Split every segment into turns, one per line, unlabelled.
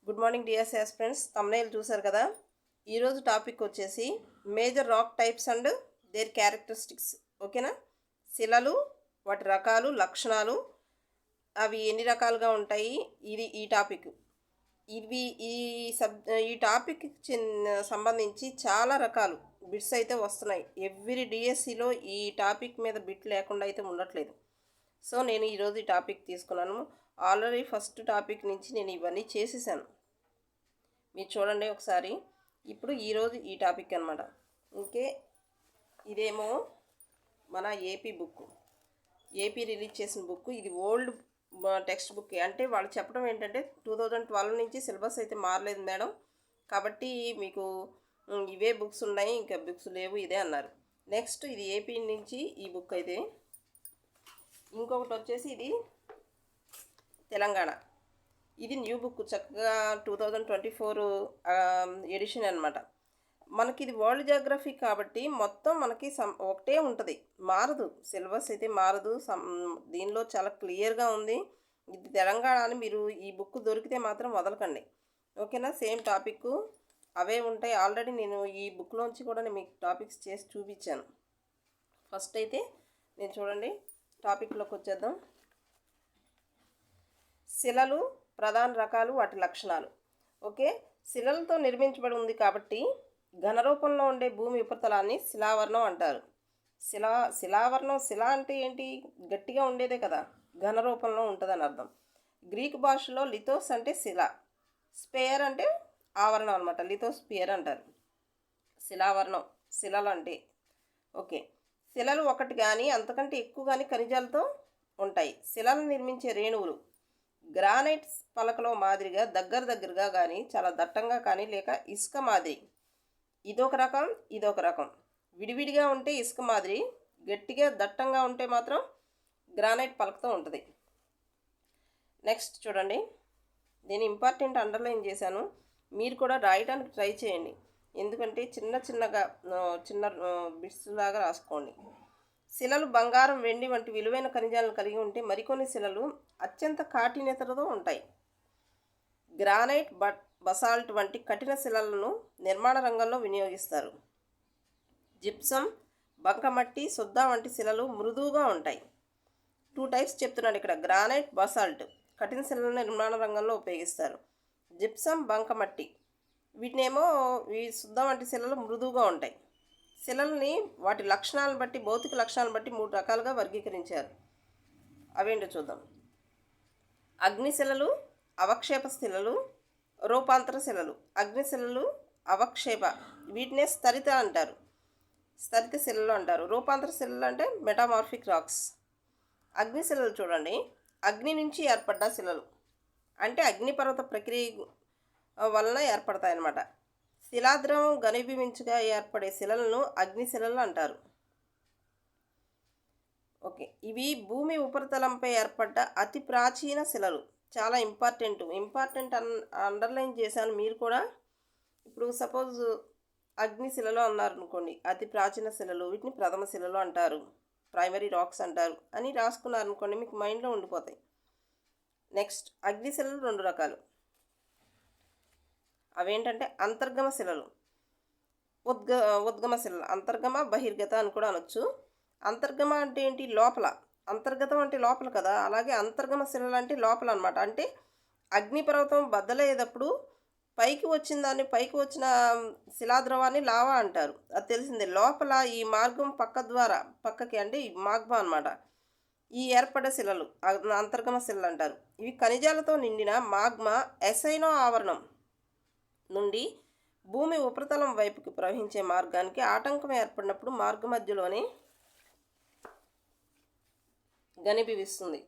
Good morning dear friends. Thumbnail చూసారు కదా. ఈరోజు టాపిక్ వచ్చేసి major rock types and their characteristics. ఓకేనా. శిలలు, వాటి రకాలు, లక్షణాలు, అవి ఎన్ని రకాలుగా ఉంటాయి, ఇది ఈ టాపిక్. ఇవి ఈ ఈ టాపిక్ సంబంధించి చాలా రకాలు బిట్స్ అయితే వస్తున్నాయి. ఎవ్రీ డిఎస్సిలో ఈ టాపిక్ మీద బిట్ లేకుండా అయితే ఉండట్లేదు. సో నేను ఈరోజు ఈ టాపిక్ తీసుకున్నాను. ఆల్రెడీ ఫస్ట్ టాపిక్ నుంచి నేను ఇవన్నీ చేసేసాను, మీరు చూడండి ఒకసారి. ఇప్పుడు ఈరోజు ఈ టాపిక్ అనమాట. ఇంకే ఇదేమో మన ఏపీ బుక్, ఏపీ రిలీజ్ చేసిన బుక్. ఇది ఓల్డ్ టెక్స్ట్ బుక్. అంటే వాళ్ళు చెప్పడం ఏంటంటే 2012 నుంచి సిలబస్ అయితే మారలేదు మేడం, కాబట్టి మీకు ఇవే బుక్స్ ఉన్నాయి, ఇంకా బుక్స్ లేవు, ఇదే అన్నారు. నెక్స్ట్ ఇది ఏపీ నుంచి ఈ బుక్ అయితే. ఇంకొకటి వచ్చేసి ఇది తెలంగాణ. ఇది న్యూ బుక్, చక్కగా 2024 ఎడిషన్ అనమాట. మనకి ఇది వరల్డ్ జియోగ్రఫీ కాబట్టి మొత్తం మనకి ఒకటే ఉంటుంది, మారదు. సిలబస్ అయితే మారదు. దీనిలో చాలా క్లియర్గా ఉంది. ఇది తెలంగాణ అని మీరు ఈ బుక్ దొరికితే మాత్రం వదలకండి, ఓకేనా. సేమ్ టాపిక్ అవే ఉంటాయి. ఆల్రెడీ నేను ఈ బుక్లోంచి కూడా నేను మీకు టాపిక్స్ చేసి చూపించాను. ఫస్ట్ అయితే నేను చూడండి, టాపిక్లోకి వచ్చేద్దాం. శిలలు, ప్రధాన రకాలు, వాటి లక్షణాలు. ఓకే. శిలలతో నిర్మించబడి ఉంది కాబట్టి ఘనరూపంలో ఉండే భూమి ఉపరితలాన్ని శిలావరణం అంటారు. శిలావరణం, శిల అంటే ఏంటి? గట్టిగా ఉండేదే కదా, ఘనరూపంలో ఉంటుందని అర్థం. గ్రీక్ భాషలో లిథోస్ అంటే శిల, స్పేయర్ అంటే ఆవరణం అనమాట. లిథోస్పియర్ అంటారు శిలావరణం, శిలలు అంటే. ఓకే. శిలలు ఒకటి కానీ అంతకంటే ఎక్కువ కానీ ఖనిజాలతో ఉంటాయి. శిలలు నిర్మించే రేణువులు గ్రానైట్ పలకలో మాదిరిగా దగ్గరగా కానీ, చాలా దట్టంగా కానీ, లేక ఇసుక మాదిరి. ఇదొక రకం, ఇదొక రకం. విడివిడిగా ఉంటే ఇసుక మాదిరి, గట్టిగా దట్టంగా ఉంటే మాత్రం గ్రానైట్ పలకతో ఉంటుంది. నెక్స్ట్ చూడండి, నేను ఇంపార్టెంట్ అండర్లైన్ చేశాను, మీరు కూడా రాయడానికి ట్రై చేయండి. ఎందుకంటే చిన్న బిట్స్ లాగా రాసుకోండి. శిలలు బంగారం, వెండి వంటి విలువైన ఖనిజాలను కలిగి ఉంటే మరికొన్ని శిలలు అత్యంత కాఠిన్యతతో ఉంటాయి. గ్రానైట్, బసాల్ట్ వంటి కఠిన శిలలను నిర్మాణ రంగంలో వినియోగిస్తారు. జిప్సం, బంకమట్టి, సుద్ద వంటి శిలలు మృదువుగా ఉంటాయి. 2 టైప్స్ చెప్తున్నాడు ఇక్కడ. గ్రానైట్, బసాల్ట్ కఠిన శిలలను నిర్మాణ రంగంలో ఉపయోగిస్తారు. జిప్సం, బంకమట్టి వీటినేమో ఈ సుద్ద వంటి శిలలు మృదువుగా ఉంటాయి. శిలల్ని వాటి లక్షణాలను బట్టి, భౌతిక లక్షణాలను బట్టి 3 రకాలుగా వర్గీకరించారు. అవేంటో చూద్దాం. అగ్నిశిలలు, అవక్షేప శిలలు, రూపాంతర శిలలు. అగ్నిశిలలు, అవక్షేప వీటినే స్థరిత అంటారు, స్థరిత శిలలు అంటారు. రూపాంతర శిలలు అంటే మెటామార్ఫిక్ రాక్స్. అగ్నిశిలలు చూడండి, అగ్ని నుంచి ఏర్పడ్డ శిలలు, అంటే అగ్నిపర్వత ప్రక్రియ వలన ఏర్పడతాయి అన్నమాట. శిలాద్రవం ఘనీభవించగా ఏర్పడే శిలలను అగ్నిశిలలు అంటారు. ఓకే. ఇవి భూమి ఉపరితలంపై ఏర్పడ్డ అతి ప్రాచీన శిలలు. చాలా ఇంపార్టెంట్ అండర్లైన్ చేశాను, మీరు కూడా. ఇప్పుడు సపోజ్ అగ్నిశిలలో అన్నారు అనుకోండి, అతి ప్రాచీన శిలలు, వీటిని ప్రథమ శిలలు అంటారు, ప్రైమరీ రాక్స్ అంటారు అని రాసుకున్నారు అనుకోండి, మీకు మైండ్లో ఉండిపోతాయి. నెక్స్ట్, అగ్నిశిలలు 2 రకాలు. అవేంటంటే అంతర్గమ శిలలు, ఉద్గమ శిలలు. అంతర్గమ, బహిర్గత అని కూడా అనొచ్చు. అంతర్గమ అంటే ఏంటి? లోపల. అంతర్గతం అంటే లోపల కదా, అలాగే అంతర్గమ శిలలు అంటే లోపల అనమాట. అంటే అగ్నిపర్వతం బద్దలయ్యేటప్పుడు పైకి వచ్చిన శిలాద్రవాన్ని లావా అంటారు, అది తెలిసిందే. లోపల ఈ మార్గం పక్కకి అంటే ఈ మాగ్మా అనమాట. ఈ ఏర్పడ్డ శిలలు అంతర్గమ శిలలు అంటారు. ఇవి ఖనిజాలతో నిండిన మాగ్మా ఎసైనో ఆవరణం నుండి భూమి ఉపరితలం వైపుకి ప్రవహించే మార్గానికి ఆటంకం ఏర్పడినప్పుడు మార్గ మధ్యలోనే ఘనీభవిస్తుంది.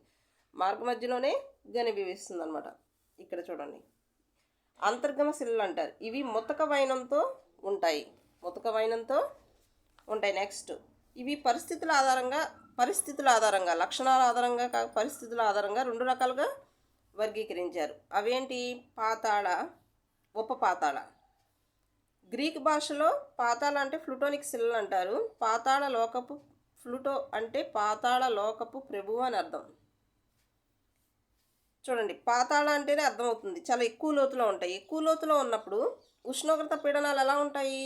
అనమాట. ఇక్కడ చూడండి, అంతర్గమ శిలలు అంటారు. ఇవి ముతక వైనంతో ఉంటాయి. నెక్స్ట్, ఇవి పరిస్థితుల ఆధారంగా లక్షణాల ఆధారంగా కాక పరిస్థితుల ఆధారంగా 2 రకాలుగా వర్గీకరించారు. అవేంటి? పాతాళ, ఉపపాతాళ. గ్రీక్ భాషలో పాతాళ అంటే ప్లూటోనిక్ శిలలు అంటారు. ప్లూటో అంటే పాతాళ లోకపు ప్రభువు అని అర్థం. చూడండి, పాతాళ అంటేనే అర్థమవుతుంది, చాలా ఎక్కువ లోతులో ఉంటాయి. ఎక్కువ లోతులో ఉన్నప్పుడు ఉష్ణోగ్రత పీడనాలు ఎలా ఉంటాయి?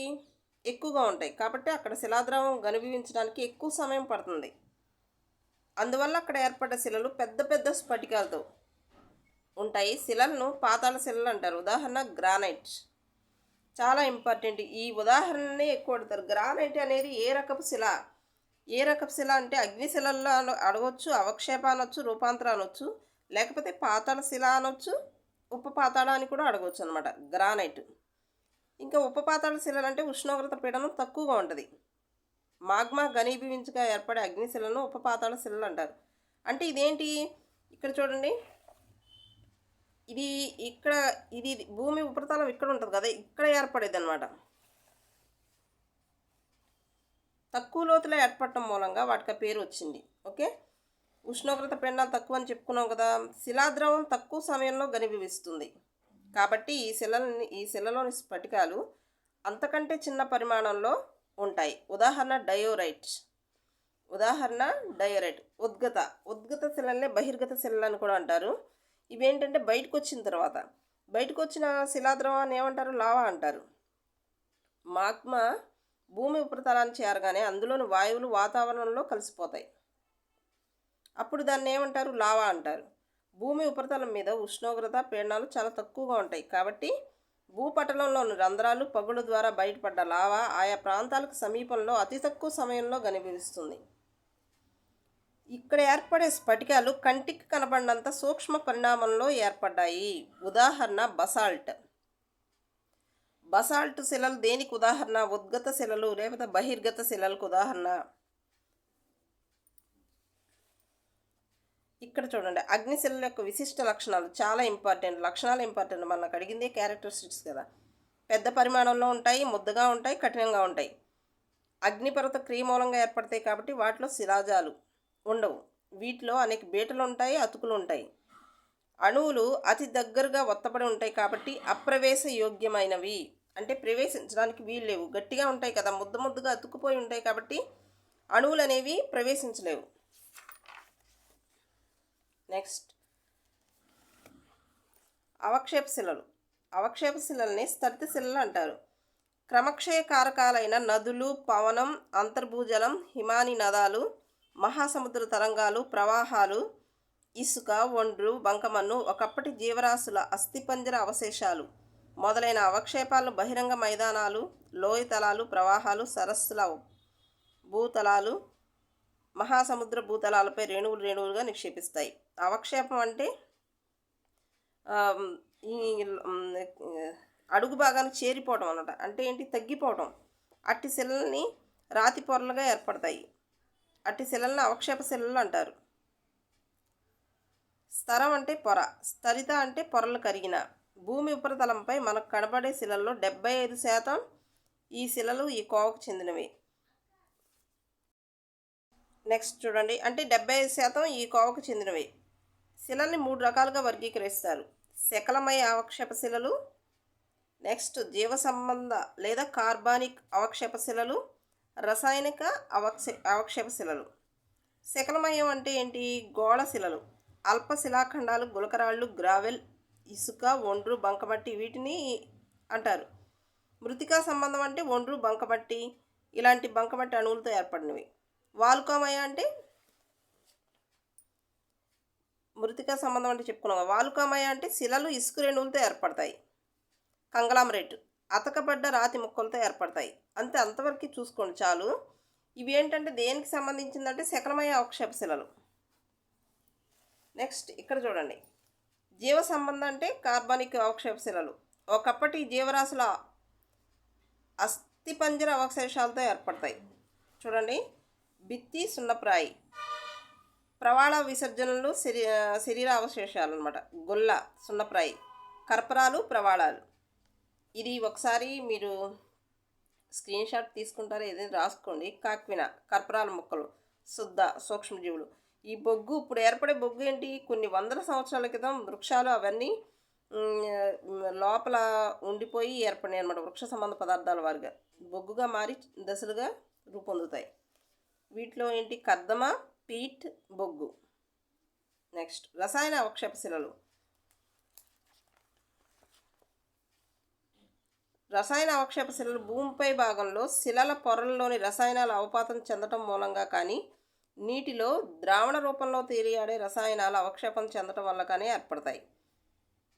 ఎక్కువగా ఉంటాయి. కాబట్టి అక్కడ శిలాద్రవం ఘనీభవించడానికి ఎక్కువ సమయం పడుతుంది. అందువల్ల అక్కడ ఏర్పడ్డ శిలలు పెద్ద పెద్ద స్ఫటికాలతో ఉంటాయి. శిలలను పాతాళ శిలలు అంటారు. ఉదాహరణ గ్రానైట్. చాలా ఇంపార్టెంట్. ఈ ఉదాహరణనే ఎక్కువ అడుగుతారు. గ్రానైట్ అనేది ఏ రకపు శిల? ఏ రకపు శిల అంటే అగ్నిశిలల్లో అడగవచ్చు, అవక్షేప అనొచ్చు, రూపాంతర అనొచ్చు, లేకపోతే పాతాళ శిల అనొచ్చు, ఉప పాతాళ అని కూడా అడగవచ్చు అనమాట గ్రానైట్. ఇంకా ఉప పాతాళ శిలలు అంటే ఉష్ణోగ్రత పీడనం తక్కువగా ఉంటుంది. మాగ్మా ఘనీభవించగా ఏర్పడే అగ్నిశిలను ఉప పాతాళ శిలలు అంటారు. అంటే ఇదేంటి? ఇక్కడ చూడండి, ఇది భూమి ఉపరితలం ఇక్కడ ఉంటుంది కదా, ఇక్కడ ఏర్పడేది అనమాట. తక్కువ లోతులో ఏర్పడటం మూలంగా వాటికి పేరు వచ్చింది. ఓకే, ఉష్ణోగ్రత పీడనాలు తక్కువ అని చెప్పుకున్నాం కదా. శిలాద్రవం తక్కువ సమయంలో ఘనీభవిస్తుంది కాబట్టి ఈ శిలలోని స్ఫటికాలు అంతకంటే చిన్న పరిమాణంలో ఉంటాయి. ఉదాహరణ డయోరైట్. ఉద్గత శిలల్ని బహిర్గత శిలలు అని కూడా అంటారు. ఇవేంటంటే బయటకు వచ్చిన శిలాద్రవాన్ని ఏమంటారు? లావా అంటారు. మాగ్మా భూమి ఉపరితలాన్ని చేరగానే అందులోని వాయువులు వాతావరణంలో కలిసిపోతాయి. అప్పుడు దాన్ని ఏమంటారు? లావా అంటారు. భూమి ఉపరితలం మీద ఉష్ణోగ్రత పీడనాలు చాలా తక్కువగా ఉంటాయి కాబట్టి భూపటలంలోని రంధ్రాలు, పగుల ద్వారా బయటపడ్డ లావా ఆయా ప్రాంతాలకు సమీపంలో అతి తక్కువ సమయంలో ఘనీభవిస్తుంది. ఇక్కడ ఏర్పడే స్ఫటికాలు కంటికి కనబడినంత సూక్ష్మ పరిణామంలో ఏర్పడ్డాయి. ఉదాహరణ బసాల్ట్ శిలలు దేనికి ఉదాహరణ? ఉద్గత శిలలు లేకపోతే బహిర్గత శిలలకు ఉదాహరణ. ఇక్కడ చూడండి, అగ్నిశిలల యొక్క విశిష్ట లక్షణాలు చాలా ఇంపార్టెంట్. మనకు అడిగిందే క్యారెక్టరిస్టిక్స్ కదా. పెద్ద పరిమాణంలో ఉంటాయి, ముద్దగా ఉంటాయి, కఠినంగా ఉంటాయి. అగ్నిపర్వత క్రియ మూలంగా ఏర్పడతాయి కాబట్టి వాటిలో శిలాజాలు ఉండవు. వీటిలో అనేక బీటలు ఉంటాయి, అతుకులు ఉంటాయి. అణువులు అతి దగ్గరగా ఒత్తపడి ఉంటాయి కాబట్టి అప్రవేశ యోగ్యమైనవి, అంటే ప్రవేశించడానికి వీలు లేవు. గట్టిగా ఉంటాయి కదా, ముద్దగా అతుక్కుపోయి ఉంటాయి కాబట్టి అణువులు అనేవి ప్రవేశించలేవు. నెక్స్ట్, అవక్షేప శిలల్ని స్థలిత శిలలు అంటారు. క్రమక్షయ కారకాలైన నదులు, పవనం, అంతర్భూజలం, హిమాని నదాలు, మహాసముద్ర తరంగాలు, ప్రవాహాలు, ఇసుక, ఒండ్రు, బంకమన్ను, ఒకప్పటి జీవరాశుల అస్థిపంజర అవశేషాలు మొదలైన అవక్షేపాలను బహిరంగ మైదానాలు, లోయతలాలు, ప్రవాహాలు, సరస్సుల భూతలాలు, మహాసముద్ర భూతలాలపై రేణువులుగా నిక్షేపిస్తాయి. అవక్షేపం అంటే ఈ అడుగు భాగాన్ని చేరిపోవడం అన్నమాట. అంటే ఏంటి? తగ్గిపోవడం. అట్టి శిలల్ని రాతి పొరలుగా ఏర్పడతాయి. అట్టి శిలల్ని అవక్షేప శిలలు అంటారు. స్తరం అంటే పొర, స్థలిత అంటే పొరలు కరిగిన. భూమి ఉపరితలంపై మనకు కనబడే శిలల్లో 75% ఈ శిలలు ఈ కోవకు చెందినవి. నెక్స్ట్ చూడండి, అంటే 75% ఈ కోవకు చెందినవి. శిలల్ని 3 రకాలుగా వర్గీకరిస్తారు. శకలమయ అవక్షేప శిలలు, నెక్స్ట్ జీవ సంబంధ లేదా కార్బానిక్ అవక్షేప శిలలు, రసాయనిక అవక్షేప శిలలు. శకలమయం అంటే ఏంటి? గోళ శిలలు, అల్ప శిలాఖండాలు, గులకరాళ్ళు, గ్రావెల్, ఇసుక, ఒండ్రు, బంకమట్టి వీటిని అంటారు. మృతికా సంబంధం అంటే ఒండ్రు, బంకమట్టి ఇలాంటి బంకమట్టి అణువులతో ఏర్పడినవి. వాలుకామయ అంటే మృతికా సంబంధం అంటే చెప్పుకున్నాం. వాలుకామయ అంటే శిలలు ఇసుక రేణువులతో ఏర్పడతాయి. కంగ్లామరేట్ అతకబడ్డ రాతి ముక్కలతో ఏర్పడతాయి. అంతవరకు చూసుకోండి చాలు. ఇవి ఏంటంటే దేనికి సంబంధించిందంటే శకలమయ అవక్షేప శిలలు. నెక్స్ట్ ఇక్కడ చూడండి, జీవ సంబంధం అంటే కార్బానిక్ అవక్షేప శిలలు ఒకప్పటి జీవరాశుల అస్థిపంజర అవశేషాలతో ఏర్పడతాయి. చూడండి, బిత్తి, సున్నప్రాయి, ప్రవాళ విసర్జనలు, శరీర అవశేషాలు అనమాట. గొల్ల, సున్నప్రాయి, కర్పరాలు, ప్రవాళాలు. ఇది ఒకసారి మీరు స్క్రీన్ షాట్ తీసుకుంటారో ఏదైనా రాసుకోండి. కాక్విన, కర్పరాల ముక్కలు, శుద్ధ సూక్ష్మజీవులు. ఈ బొగ్గు, ఇప్పుడు ఏర్పడే బొగ్గు ఏంటి? కొన్ని వందల సంవత్సరాల క్రితం వృక్షాలు అవన్నీ లోపల ఉండిపోయి ఏర్పడినాయి అనమాట. వృక్ష సంబంధ పదార్థాల వారిగా బొగ్గుగా మారి దశలుగా రూపొందుతాయి. వీటిలో ఏంటి? కర్దమ, పీట్, బొగ్గు. నెక్స్ట్ రసాయన అవక్షేప శిలలు. రసాయన అవక్షేప శిలలు భూమిపై భాగంలో శిలల పొరల్లోని రసాయనాల అవపాతం చెందటం మూలంగా కానీ నీటిలో ద్రావణ రూపంలో తేలియాడే రసాయనాలు అవక్షేపం చెందటం వల్ల కానీ ఏర్పడతాయి.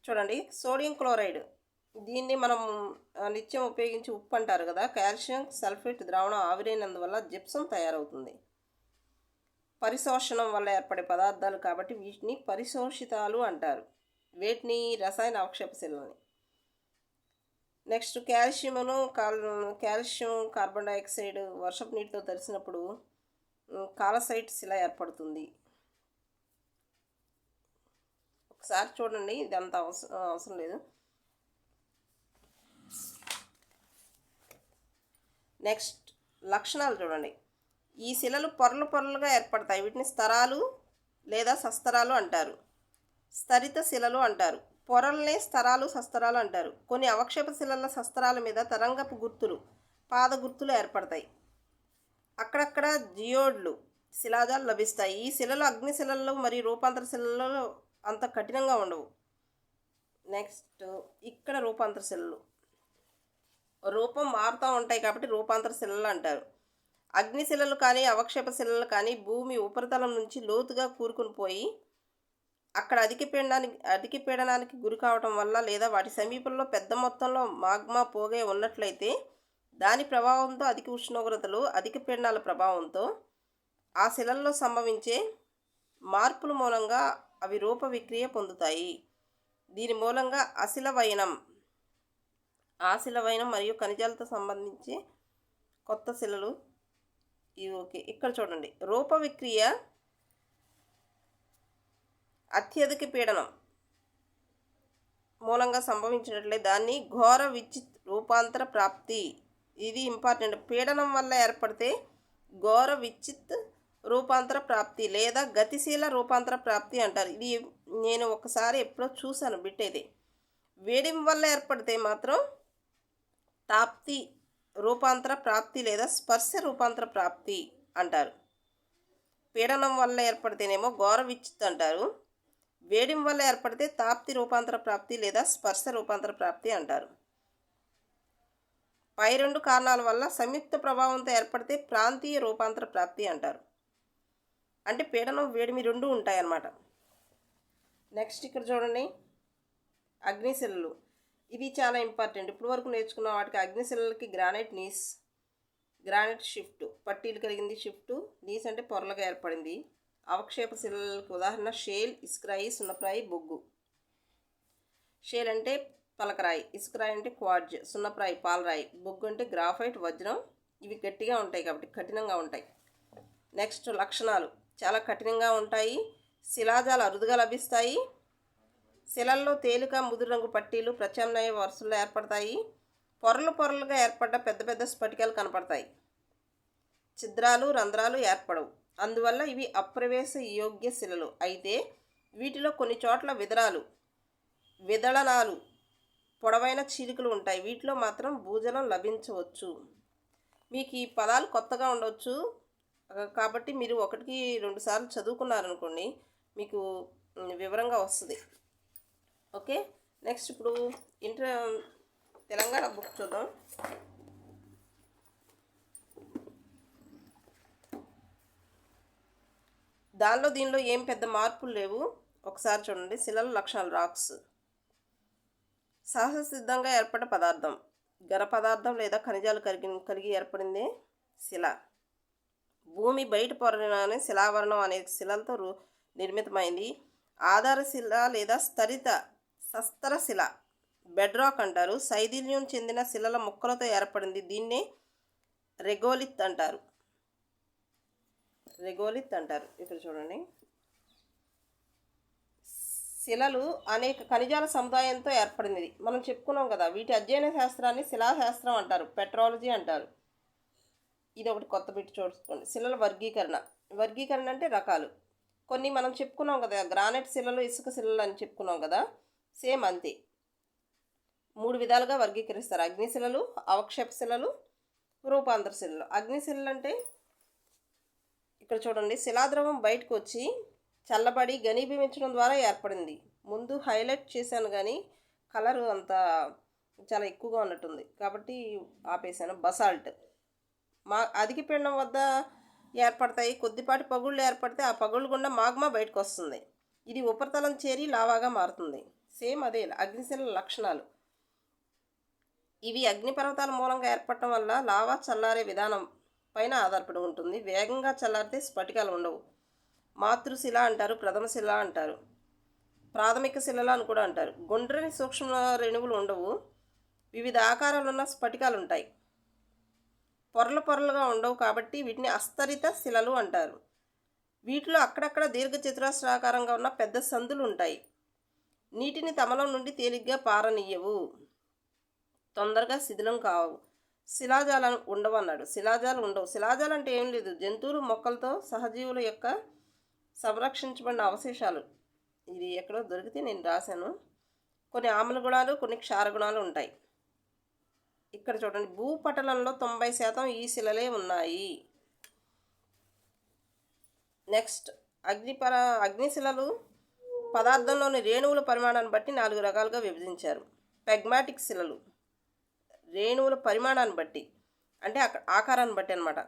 చూడండి, సోడియం క్లోరైడ్, దీన్ని మనం నిత్యం ఉపయోగించి ఉప్పు అంటారు కదా. కాల్షియం సల్ఫేట్ ద్రావణం ఆవిరైనందువల్ల జిప్సం తయారవుతుంది. పరిశోషణం వల్ల ఏర్పడే పదార్థాలు కాబట్టి వీటిని పరిశోషితాలు అంటారు. వీటిని రసాయన అవక్షేప శిలని. నెక్స్ట్ కాల్షియం కార్బన్ డైఆక్సైడ్ వర్షపు నీటితో తడిసినప్పుడు కాలసైట్ శిల ఏర్పడుతుంది. ఒకసారి చూడండి, ఇది అంత అవసరం లేదు. నెక్స్ట్ లక్షణాలు చూడండి. ఈ శిలలు పొరలు పొరలుగా ఏర్పడతాయి. వీటిని స్తరాలు లేదా సస్తరాలు అంటారు. స్తరిత శిలలు అంటారు. పొరల్ని స్తరాలు సస్తరాలు అంటారు. కొన్ని అవక్షేప శిలల సస్తరాల మీద తరంగపు గుర్తులు, పాద గుర్తులు ఏర్పడతాయి. అక్కడక్కడ జియోడ్లు, శిలాజాలు లభిస్తాయి. ఈ శిలలు అగ్ని శిలలు మరియు రూపాంతర శిలలు అంత కఠినంగా ఉండవు. నెక్స్ట్ ఇక్కడ రూపాంతర శిలలు రూపం మారుతూ ఉంటాయి కాబట్టి రూపాంతర శిలలు అంటారు. అగ్ని శిలలు కానీ అవక్షేప శిలలు కానీ భూమి ఉపరితలం నుంచి లోతుగా కూరుకుని పోయి అక్కడ అధిక పీడనానికి గురి కావటం వల్ల లేదా వాటి సమీపంలో పెద్ద మొత్తంలో మాగ్మా పోగే ఉన్నట్లయితే దాని ప్రభావంతో అధిక ఉష్ణోగ్రతలు, అధిక పీడనాల ప్రభావంతో ఆ శిలల్లో సంభవించే మార్పుల మూలంగా అవి రూప విక్రియ పొందుతాయి. దీని మూలంగా ఆశిలవైనం మరియు ఖనిజాలతో సంబంధించి కొత్త శిలలు ఇవి. ఓకే, ఇక్కడ చూడండి, రూప విక్రియ అత్యధిక పీడనం మూలంగా సంభవించినట్లే దాన్ని ఘోర విచిత్ రూపాంతర ప్రాప్తి. ఇది ఇంపార్టెంట్. పీడనం వల్ల ఏర్పడితే ఘోర విచిత్ రూపాంతర ప్రాప్తి లేదా గతిశీల రూపాంతర ప్రాప్తి అంటారు. ఇది నేను ఒకసారి ఎప్పుడో చూశాను బిట్ అయితే. వేడి వల్ల ఏర్పడితే మాత్రం తాప్తి రూపాంతర ప్రాప్తి లేదా స్పర్శ రూపాంతర ప్రాప్తి అంటారు. పీడనం వల్ల ఏర్పడితేనేమో ఘోర విచిత్ అంటారు. వేడిం వల్ల ఏర్పడితే తాప్తి రూపాంతర ప్రాప్తి లేదా స్పర్శ రూపాంతర ప్రాప్తి అంటారు. పై రెండు కారణాల వల్ల సంయుక్త ప్రభావంతో ఏర్పడితే ప్రాంతీయ రూపాంతర ప్రాప్తి అంటారు. అంటే పీడనం వేడిమి రెండు ఉంటాయన్నమాట. నెక్స్ట్ ఇక్కడ చూడండి, అగ్నిశిలలు. ఇది చాలా ఇంపార్టెంట్. ఇప్పుడు వరకు నేర్చుకున్న వాటికి అగ్నిశిలలకి గ్రానైట్ షిఫ్ట్, పట్టీలు కలిగింది. షిఫ్ట్ నీస్ అంటే పొరలుగా ఏర్పడింది. అవక్షేప శిలలకు ఉదాహరణ షేల్, ఇసుకరాయి, సున్నప్రాయి, బొగ్గు. షేల్ అంటే పలకరాయి, ఇసుకరాయి అంటే క్వార్జ్, సున్నప్రాయి పాలరాయి, బొగ్గు అంటే గ్రాఫైట్, వజ్రం. ఇవి గట్టిగా ఉంటాయి కాబట్టి కఠినంగా ఉంటాయి. నెక్స్ట్ లక్షణాలు, చాలా కఠినంగా ఉంటాయి. శిలాజాలు అరుదుగా లభిస్తాయి. శిలల్లో తేలిక ముదురు రంగు పట్టీలు ప్రత్యామ్నాయ వరుసల్లో ఏర్పడతాయి. పొరలుగా ఏర్పడ్డ పెద్ద పెద్ద స్ఫటికాలు కనపడతాయి. ఛిద్రాలు, రంధ్రాలు ఏర్పడవు. అందువల్ల ఇవి అప్రవేశ యోగ్య శిలలు. అయితే వీటిలో కొన్ని చోట్ల విదళనాలు, పొడవైన చీలికలు ఉంటాయి. వీటిలో మాత్రం భూజలం లభించవచ్చు. మీకు ఈ పదాలు కొత్తగా ఉండవచ్చు కాబట్టి మీరు 1-2 సార్లు చదువుకున్నారనుకోండి, మీకు వివరంగా వస్తుంది. ఓకే, నెక్స్ట్ ఇప్పుడు తెలంగాణ బుక్ చూద్దాం. దీనిలో ఏం పెద్ద మార్పులు లేవు. ఒకసారి చూడండి. శిలల లక్షణాలు. రాక్స్ సహజ సిద్ధంగా ఏర్పడ్డ పదార్థం. ఘన పదార్థం లేదా ఖనిజాలు కలిగి ఏర్పడిందే శిల. భూమి బయట పొరలోనే శిలావరణం అనే శిలలతో నిర్మితమైంది. ఆధార శిల లేదా సస్తర శిల బెడ్రాక్ అంటారు. శైథిల్యం చెందిన శిలల ముక్కలతో ఏర్పడింది. దీన్నే రెగోలిత్ అంటారు. ఇక్కడ చూడండి, శిలలు అనేక ఖనిజాల సముదాయంతో ఏర్పడింది. మనం చెప్పుకున్నాం కదా, వీటి అధ్యయన శాస్త్రాన్ని శిలాశాస్త్రం అంటారు, పెట్రాలజీ అంటారు. ఇది ఒకటి కొత్త బిట్ చూసుకోండి. శిలల వర్గీకరణ అంటే రకాలు. కొన్ని మనం చెప్పుకున్నాం కదా, గ్రానైట్ శిలలు, ఇసుక శిలలు అని చెప్పుకున్నాం కదా, సేమ్ అంతే. 3 విధాలుగా వర్గీకరిస్తారు: అగ్నిశిలలు, అవక్షేప శిలలు, రూపాంతర శిలలు. అగ్నిశిలలు అంటే ఇక్కడ చూడండి, శిలాద్రవం బయటకు వచ్చి చల్లబడి ఘనీభవించడం ద్వారా ఏర్పడింది. ముందు హైలైట్ చేశాను కానీ కలర్ అంత చాలా ఎక్కువగా ఉన్నట్టుంది కాబట్టి ఆపేసాను. బసాల్ట్ అధిక పీడనం వద్ద ఏర్పడతాయి. కొద్దిపాటి పగుళ్ళు ఏర్పడితే ఆ పగుళ్ళు గుండా మాగ్మా బయటకు వస్తుంది. ఇది ఉపరితలం చేరి లావాగా మారుతుంది. సేమ్ అదే అగ్నిశిలల లక్షణాలు. ఇవి అగ్నిపర్వతాల మూలంగా ఏర్పడటం వల్ల లావా చల్లారే విధానం పైన ఆధారపడి ఉంటుంది. వేగంగా చల్లారితే స్ఫటికాలు ఉండవు. మాతృశిల అంటారు, ప్రథమశిల అంటారు, ప్రాథమిక శిలలు అని కూడా అంటారు. గుండ్రని సూక్ష్మ రేణువులు ఉండవు. వివిధ ఆకారాలున్న స్ఫటికాలు ఉంటాయి. పొరలు పొరలుగా ఉండవు కాబట్టి వీటిని అస్తరిత శిలలు అంటారు. వీటిలో అక్కడక్కడ దీర్ఘ చతురస్రాకారంగా ఉన్న పెద్ద సందులు ఉంటాయి. నీటిని తమలో నుండి తేలిగ్గా పారనీయవు, తొందరగా శిథిలం కావు. శిలాజాలు ఉండవు అన్నాడు. శిలాజాలు ఉండవు. శిలాజాలు అంటే ఏం లేదు, జంతువులు మొక్కలతో సహజీవుల యొక్క సంరక్షించబడిన అవశేషాలు. ఇది ఎక్కడో దొరికితే నేను రాశాను. కొన్ని ఆమ్ల గుణాలు, కొన్ని క్షార గుణాలు ఉంటాయి. ఇక్కడ చూడండి, భూపటలంలో 90% ఈ శిలలే ఉన్నాయి. నెక్స్ట్ అగ్నిశిలలు పదార్థంలోని రేణువుల పరిమాణాన్ని బట్టి 4 రకాలుగా విభజించారు. పెగ్మాటిక్ శిలలు రేణువుల పరిమాణాన్ని బట్టి, అంటే ఆకారాన్ని బట్టి అనమాట.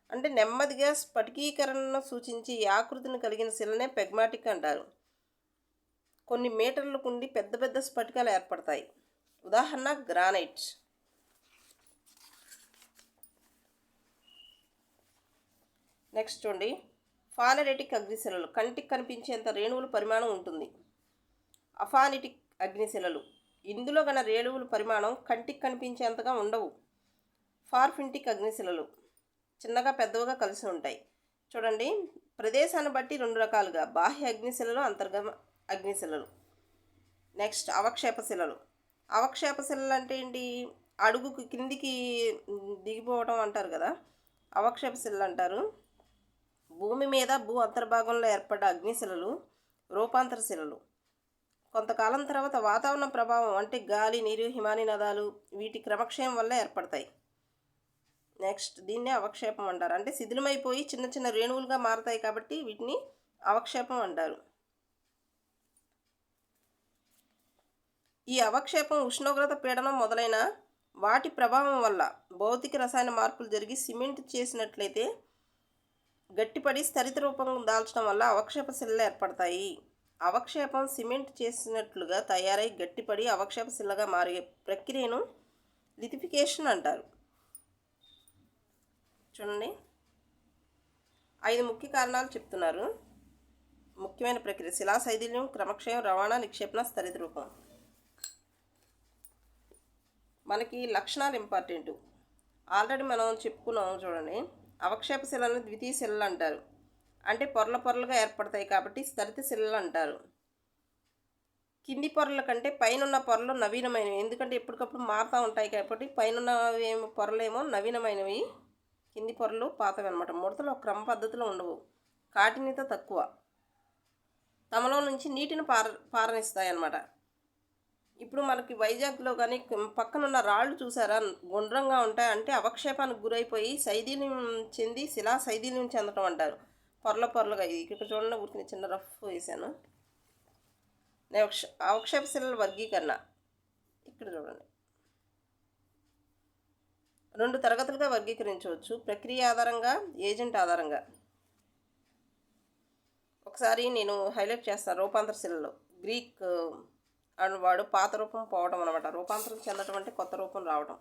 అంటే నెమ్మదిగా స్ఫటికీకరణను సూచించి ఈ ఆకృతిని కలిగిన శిలనే పెగ్మాటిక్ అంటారు. కొన్ని మీటర్లకు ఉండి పెద్ద పెద్ద స్ఫటికాలు ఏర్పడతాయి. ఉదాహరణ గ్రానైట్. నెక్స్ట్ చూడండి, ఫానెటిక్ అగ్నిశిలలు కంటికి కనిపించేంత రేణువుల పరిమాణం ఉంటుంది. అఫానిటిక్ అగ్నిశిలలు ఇందులో గల రేణువుల పరిమాణం కంటికి కనిపించేంతగా ఉండవు. ఫార్ఫింటిక్ అగ్నిశిలలు చిన్నగా పెద్దవిగా కలిసి ఉంటాయి. చూడండి, ప్రదేశాన్ని బట్టి 2 రకాలుగా బాహ్య అగ్నిశిలలు, అంతర్గత అగ్నిశిలలు. నెక్స్ట్ అవక్షేప శిలలు. అవక్షేప శిలలు అంటే ఏంటి? అడుగుకు కిందికి దిగిపోవడం అంటారు కదా, అవక్షేప శిలలు అంటారు. భూమి మీద భూ అంతర్భాగంలో ఏర్పడ్డ అగ్నిశిలలు రూపాంతర శిలలు. కొంతకాలం తర్వాత వాతావరణ ప్రభావం అంటే గాలి, నీరు, హిమానీ నదాలు వీటి క్రమక్షయం వల్ల ఏర్పడతాయి. నెక్స్ట్ దీన్నే అవక్షేపం అంటారు. అంటే శిథిలమైపోయి చిన్న చిన్న రేణువులుగా మారతాయి కాబట్టి వీటిని అవక్షేపం అంటారు. ఈ అవక్షేపం ఉష్ణోగ్రత, పీడనం మొదలైన వాటి ప్రభావం వల్ల భౌతిక రసాయన మార్పులు జరిగి సిమెంట్ చేసినట్లయితే గట్టిపడి స్థరిత రూపం దాల్చడం వల్ల అవక్షేప శిలలు ఏర్పడతాయి. అవక్షేపం సిమెంట్ చేసినట్లుగా తయారై గట్టిపడి అవక్షేప శిలగా మారే ప్రక్రియను లిథిఫికేషన్ అంటారు. చూడండి, 5 ముఖ్య కారణాలు చెప్తున్నారు. ముఖ్యమైన ప్రక్రియ: శిలా శైథిల్యం, క్రమక్షయం, రవాణా, నిక్షేపణ, స్థరిత రూపం. మనకి లక్షణాలు ఇంపార్టెంట్. ఆల్రెడీ మనం చెప్పుకున్నాం. చూడండి, అవక్షేప శిలలను ద్వితీయ శిలలు అంటారు. అంటే పొరల పొరలుగా ఏర్పడతాయి కాబట్టి స్థరిత శిలలు అంటారు. కింది పొరల కంటే పైనున్న పొరలు నవీనమైనవి, ఎందుకంటే ఎప్పటికప్పుడు మారుతూ ఉంటాయి కాబట్టి పైన పొరలేమో నవీనమైనవి, కింది పొరలు పాతవి అనమాట. ముడతలు ఒక క్రమ పద్ధతిలో ఉండవు, కాఠిన్యత తక్కువ, తమలో నుంచి నీటిని పారనిస్తాయి అన్నమాట. ఇప్పుడు మనకి వైజాగ్లో కానీ పక్కనున్న రాళ్ళు చూసారా, గుండ్రంగా ఉంటాయి. అంటే అవక్షేపానికి గురైపోయి శైథిల్యం చెంది శిలా శైథిల్యం చెందటం అంటారు. పొరల పొరలుగా. ఇక్కడ చూడండి, ఊరికి చిన్న రఫ్ వేసాను. అవక్షేప శిలల వర్గీకరణ ఇక్కడ చూడండి. 2 తరగతులుగా వర్గీకరించవచ్చు: ప్రక్రియ ఆధారంగా, ఏజెంట్ ఆధారంగా. ఒకసారి నేను హైలైట్ చేస్తాను. రూపాంతర శిలలు గ్రీక్ వాడు పాత రూపం పోవడం అనమాట. రూపాంతరం చెందటం అంటే కొత్త రూపం రావడం.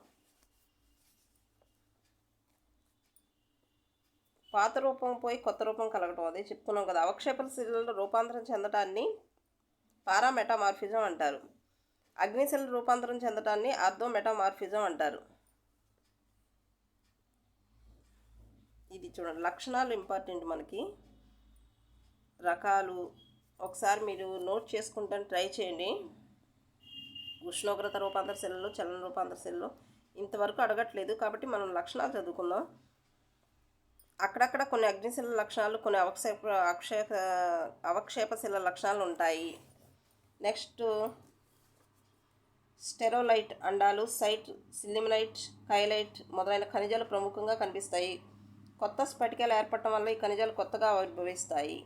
పాత రూపం పోయి కొత్త రూపం కలగటం, అదే చెప్తున్నాం కదా. అవక్షేప శిలలు రూపాంతరం చెందటాన్ని పారామెటామార్ఫిజం అంటారు. అగ్నిశిలలు రూపాంతరం చెందటాన్ని ఆర్థోమెటామార్ఫిజం అంటారు. ఇది చూడండి, లక్షణాలు ఇంపార్టెంట్ మనకి. రకాలు ఒకసారి మీరు నోట్ చేసుకుంటాను, ట్రై చేయండి. ఉష్ణోగ్రత రూపాంతర శిలలు, చలన రూపాంతర శిలలు ఇంతవరకు అడగట్లేదు కాబట్టి మనం లక్షణాలు చదువుకుందాం. అక్కడక్కడ కొన్ని అగ్నిశిలల లక్షణాలు, కొన్ని అవక్షేప శిలల లక్షణాలు ఉంటాయి. నెక్స్ట్ స్టెరోలైట్ అండాలు, సైట్, సిల్లిమినైట్, కైలైట్ మొదలైన ఖనిజాలు ప్రముఖంగా కనిపిస్తాయి. కొత్త స్ఫటికాలు ఏర్పడటం వల్ల ఈ ఖనిజాలు కొత్తగా ఆవిర్భవిస్తాయి.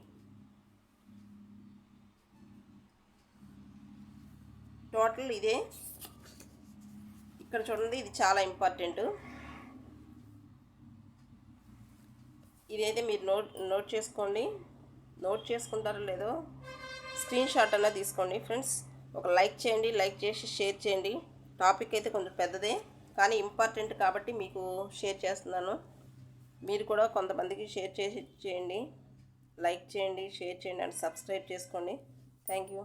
టోటల్ ఇదే. ఇక్కడ చూడండి, ఇది చాలా ఇంపార్టెంట్. ఇదైతే మీరు నోట్ చేసుకోండి. నోట్ చేసుకుంటారో లేదో స్క్రీన్ షాట్ అన్నా తీసుకోండి ఫ్రెండ్స్. ఒక లైక్ చేయండి, లైక్ చేసి షేర్ చేయండి. టాపిక్ అయితే కొంచెం పెద్దదే కానీ ఇంపార్టెంట్ కాబట్టి మీకు షేర్ చేస్తున్నాను. మీరు కూడా కొంతమందికి షేర్ చేయండి. లైక్ చేయండి, షేర్ చేయండి అండ్ సబ్స్క్రైబ్ చేసుకోండి. Thank you.